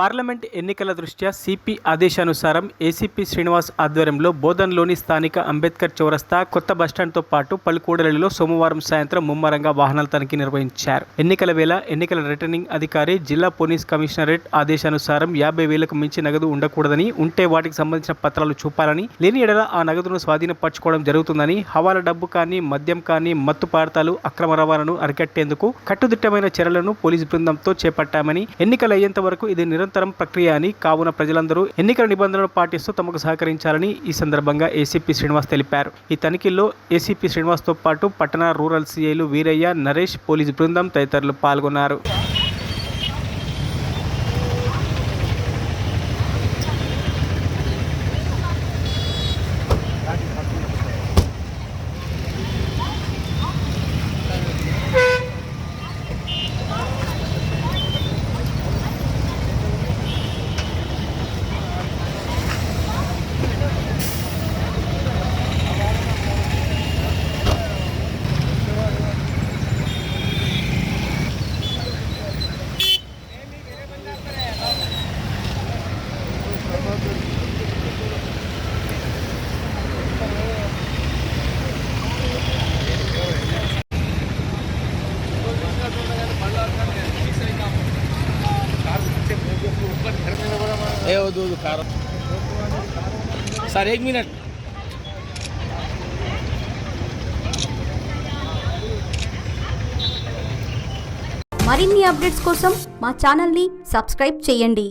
Parliament ఎన్నికల దృష్ట్యా CP ఆదేశానుసారం ఏసీపీ శ్రీనివాస్ ఆధ్వర్యంలో బోధన్లోని స్థానిక అంబేద్కర్ చౌరస్తా, కొత్త బస్టాండ్తో పాటు పలు కూడలిలో సోమవారం సాయంత్రం ముమ్మరంగా వాహనాల తనిఖీ నిర్వహించారు. ఎన్నికల వేళ ఎన్నికల రిటర్నింగ్ అధికారి, జిల్లా పోలీస్ కమిషనరేట్ ఆదేశానుసారం 50,000కు మించి నగదు ఉండకూడదని, ఉంటే వాటికి సంబంధించిన పత్రాలు చూపాలని, లేని ఎడల ఆ నగదును స్వాధీనపరచుకోవడం జరుగుతుందని, హవాలా డబ్బు కానీ, మద్యం కానీ, మత్తు పదార్థాలు అక్రమ రవాణాను అరికట్టేందుకు కట్టుదిట్టమైన చర్యలను పోలీసు బృందంతో చేపట్టామని, ఎన్నికలు అయ్యేంత వరకు ఇది నిరంతరం ప్రక్రియ అని, కావున ప్రజలందరూ ఎన్నికల నిబంధనలు పాటిస్తూ తమకు సహకరించాలని ఈ సందర్భంగా ఏసీపీ శ్రీనివాస్ తెలిపారు. ఈ తనిఖీల్లో ఏసీపీ శ్రీనివాస్తో పాటు పట్టణ రూరల్ సీఐలు వీరయ్య, నరేష్, పోలీసు బృందం తదితరులు పాల్గొన్నారు. सर 1 मिनट మరిన్ని అప్డేట్స్ కోసం మా ఛానల్ని సబ్స్క్రైబ్ చేయండి.